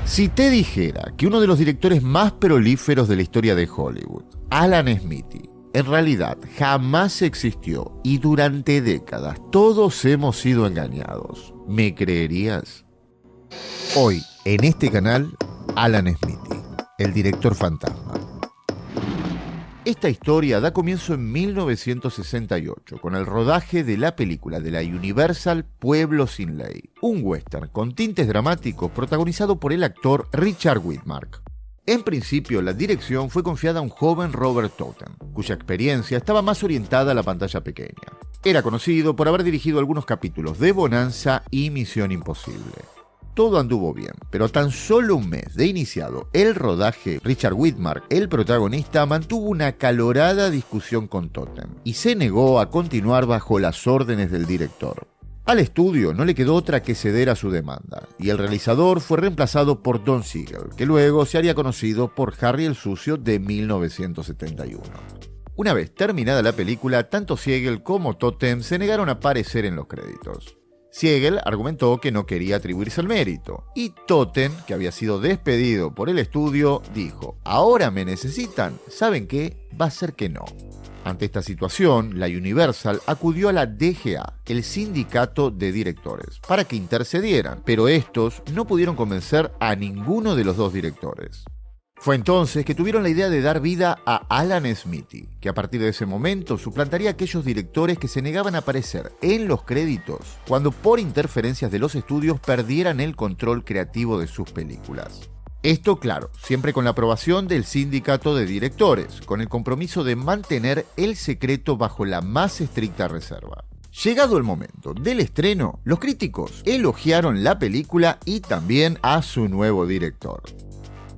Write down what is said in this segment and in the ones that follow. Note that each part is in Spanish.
Si te dijera que uno de los directores más prolíferos de la historia de Hollywood, Alan Smithee, en realidad jamás existió y durante décadas todos hemos sido engañados, ¿me creerías? Hoy, en este canal, Alan Smithee, el director fantasma. Esta historia da comienzo en 1968 con el rodaje de la película de la Universal Pueblo sin Ley, un western con tintes dramáticos protagonizado por el actor Richard Widmark. En principio, la dirección fue confiada a un joven Robert Totten, cuya experiencia estaba más orientada a la pantalla pequeña. Era conocido por haber dirigido algunos capítulos de Bonanza y Misión Imposible. Todo anduvo bien, pero tan solo un mes de iniciado el rodaje, Richard Widmark, el protagonista, mantuvo una acalorada discusión con Totten y se negó a continuar bajo las órdenes del director. Al estudio no le quedó otra que ceder a su demanda, y el realizador fue reemplazado por Don Siegel, que luego se haría conocido por Harry el Sucio de 1971. Una vez terminada la película, tanto Siegel como Totten se negaron a aparecer en los créditos. Siegel argumentó que no quería atribuirse el mérito, y Totten, que había sido despedido por el estudio, dijo: «Ahora me necesitan, ¿saben qué? Va a ser que no». Ante esta situación, la Universal acudió a la DGA, el sindicato de directores, para que intercedieran, pero estos no pudieron convencer a ninguno de los dos directores. Fue entonces que tuvieron la idea de dar vida a Alan Smithee, que a partir de ese momento suplantaría a aquellos directores que se negaban a aparecer en los créditos cuando por interferencias de los estudios perdieran el control creativo de sus películas. Esto, claro, siempre con la aprobación del sindicato de directores, con el compromiso de mantener el secreto bajo la más estricta reserva. Llegado el momento del estreno, los críticos elogiaron la película y también a su nuevo director.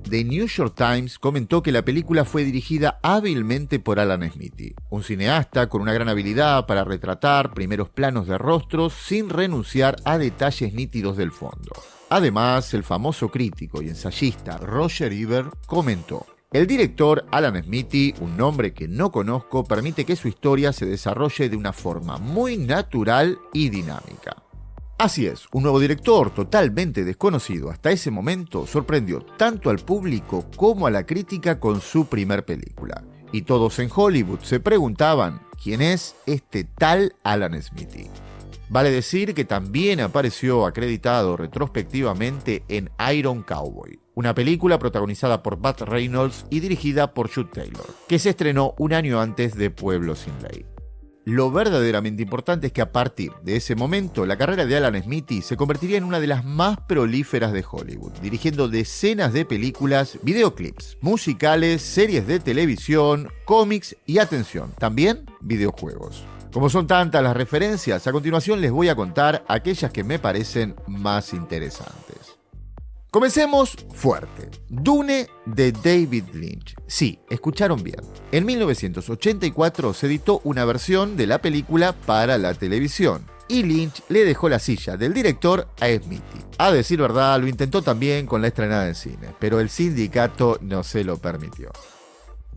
The New York Times comentó que la película fue dirigida hábilmente por Alan Smithee, un cineasta con una gran habilidad para retratar primeros planos de rostros sin renunciar a detalles nítidos del fondo. Además, el famoso crítico y ensayista Roger Ebert comentó: «El director Alan Smithee, un nombre que no conozco, permite que su historia se desarrolle de una forma muy natural y dinámica». Así es, un nuevo director totalmente desconocido hasta ese momento sorprendió tanto al público como a la crítica con su primer película. Y todos en Hollywood se preguntaban: ¿quién es este tal Alan Smithee? Vale decir que también apareció acreditado retrospectivamente en Iron Cowboy, una película protagonizada por Burt Reynolds y dirigida por Judd Taylor, que se estrenó un año antes de Pueblo sin Ley. Lo verdaderamente importante es que a partir de ese momento, la carrera de Alan Smithee se convertiría en una de las más prolíferas de Hollywood, dirigiendo decenas de películas, videoclips, musicales, series de televisión, cómics y, atención, también videojuegos. Como son tantas las referencias, a continuación les voy a contar aquellas que me parecen más interesantes. Comencemos fuerte. Dune de David Lynch. Sí, escucharon bien. En 1984 se editó una versión de la película para la televisión y Lynch le dejó la silla del director a Smithee. A decir verdad, lo intentó también con la estrenada en cine, pero el sindicato no se lo permitió.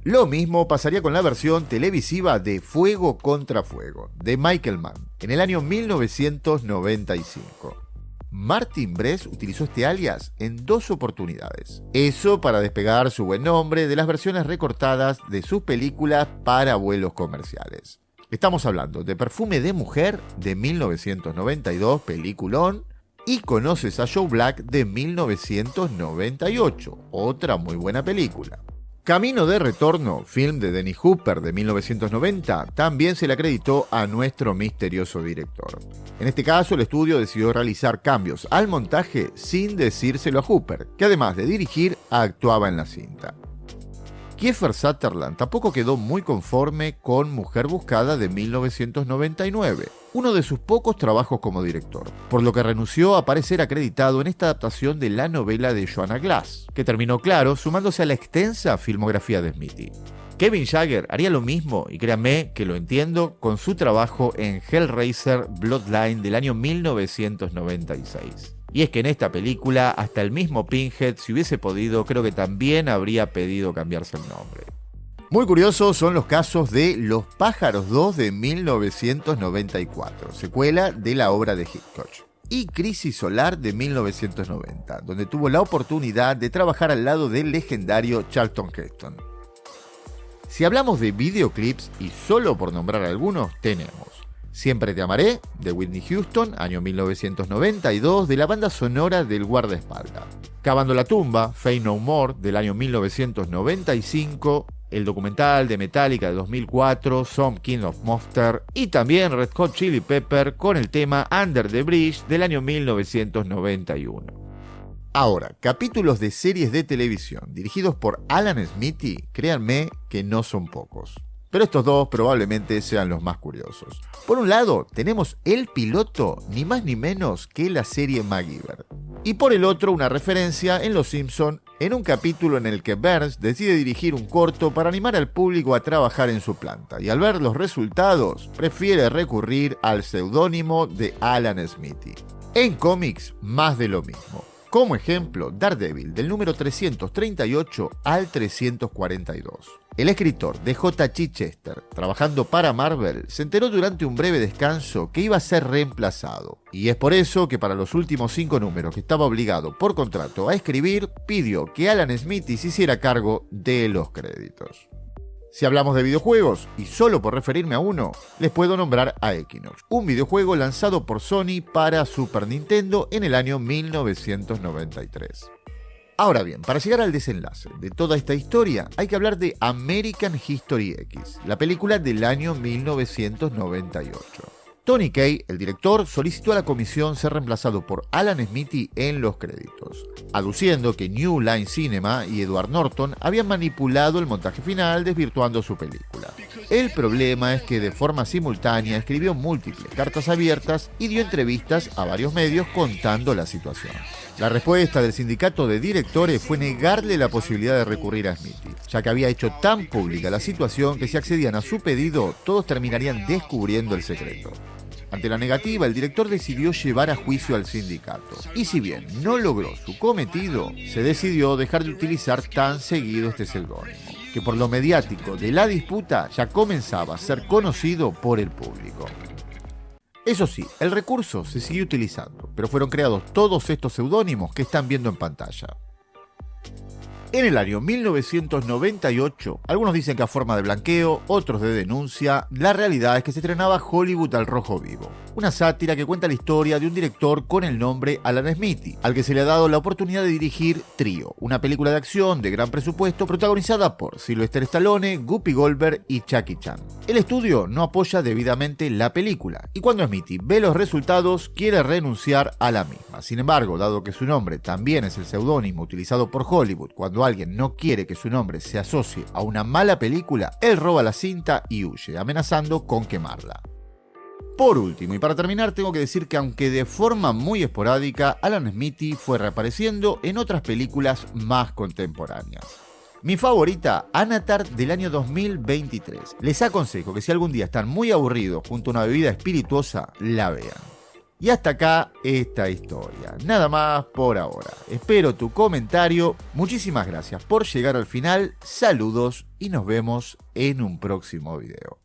Lo mismo pasaría con la versión televisiva de Fuego contra Fuego, de Michael Mann, en el año 1995. Martin Brest utilizó este alias en 2 oportunidades. Eso para despegar su buen nombre de las versiones recortadas de sus películas para vuelos comerciales. Estamos hablando de Perfume de Mujer de 1992, peliculón, y Conoces a Joe Black de 1998, otra muy buena película. Camino de Retorno, film de Dennis Hopper de 1990, también se le acreditó a nuestro misterioso director. En este caso, el estudio decidió realizar cambios al montaje sin decírselo a Hopper, que además de dirigir, actuaba en la cinta. Kiefer Sutherland tampoco quedó muy conforme con Mujer Buscada de 1999, uno de sus pocos trabajos como director, por lo que renunció a aparecer acreditado en esta adaptación de la novela de Joanna Glass, que terminó, claro, sumándose a la extensa filmografía de Smithee. Kevin Jagger haría lo mismo, y créanme que lo entiendo, con su trabajo en Hellraiser Bloodline del año 1996. Y es que en esta película, hasta el mismo Pinhead, si hubiese podido, creo que también habría pedido cambiarse el nombre. Muy curiosos son los casos de Los Pájaros 2 de 1994, secuela de la obra de Hitchcock. y Crisis Solar de 1990, donde tuvo la oportunidad de trabajar al lado del legendario Charlton Heston. Si hablamos de videoclips, y solo por nombrar algunos, tenemos Siempre te amaré, de Whitney Houston, año 1992, de la banda sonora del guardaespaldas. Cavando la tumba, Faith No More, del año 1995, el documental de Metallica de 2004, Some Kind of Monster, y también Red Hot Chili Pepper con el tema Under the Bridge del año 1991. Ahora, capítulos de series de televisión dirigidos por Alan Smithy, créanme que no son pocos. Pero estos dos probablemente sean los más curiosos. Por un lado, tenemos el piloto, ni más ni menos que la serie MacGyver. Y por el otro, una referencia en Los Simpson, en un capítulo en el que Burns decide dirigir un corto para animar al público a trabajar en su planta. Y al ver los resultados, prefiere recurrir al seudónimo de Alan Smithy. En cómics, más de lo mismo. Como ejemplo, Daredevil, del número 338 al 342. El escritor D.J. Chichester, trabajando para Marvel, se enteró durante un breve descanso que iba a ser reemplazado. Y es por eso que para los últimos 5 números que estaba obligado por contrato a escribir, pidió que Alan Smithy se hiciera cargo de los créditos. Si hablamos de videojuegos, y solo por referirme a uno, les puedo nombrar a Equinox, un videojuego lanzado por Sony para Super Nintendo en el año 1993. Ahora bien, para llegar al desenlace de toda esta historia, hay que hablar de American History X, la película del año 1998. Tony Kaye, el director, solicitó a la comisión ser reemplazado por Alan Smithy en los créditos, aduciendo que New Line Cinema y Edward Norton habían manipulado el montaje final desvirtuando su película. El problema es que de forma simultánea escribió múltiples cartas abiertas y dio entrevistas a varios medios contando la situación. La respuesta del sindicato de directores fue negarle la posibilidad de recurrir a Smithy, ya que había hecho tan pública la situación que si accedían a su pedido, todos terminarían descubriendo el secreto. Ante la negativa, el director decidió llevar a juicio al sindicato, y si bien no logró su cometido, se decidió dejar de utilizar tan seguido este seudónimo, que por lo mediático de la disputa ya comenzaba a ser conocido por el público. Eso sí, el recurso se siguió utilizando, pero fueron creados todos estos seudónimos que están viendo en pantalla. En el año 1998, algunos dicen que a forma de blanqueo, otros de denuncia, la realidad es que se estrenaba Hollywood al rojo vivo, una sátira que cuenta la historia de un director con el nombre Alan Smithy, al que se le ha dado la oportunidad de dirigir Trío, una película de acción de gran presupuesto protagonizada por Sylvester Stallone, Whoopi Goldberg y Jackie Chan. El estudio no apoya debidamente la película, y cuando Smithy ve los resultados, quiere renunciar a la misma. Sin embargo, dado que su nombre también es el seudónimo utilizado por Hollywood cuando alguien no quiere que su nombre se asocie a una mala película, él roba la cinta y huye, amenazando con quemarla. Por último, y para terminar, tengo que decir que aunque de forma muy esporádica, Alan Smithy fue reapareciendo en otras películas más contemporáneas. Mi favorita, Anatar, del año 2023. Les aconsejo que si algún día están muy aburridos junto a una bebida espirituosa, la vean. Y hasta acá esta historia. Nada más por ahora. Espero tu comentario. Muchísimas gracias por llegar al final. Saludos y nos vemos en un próximo video.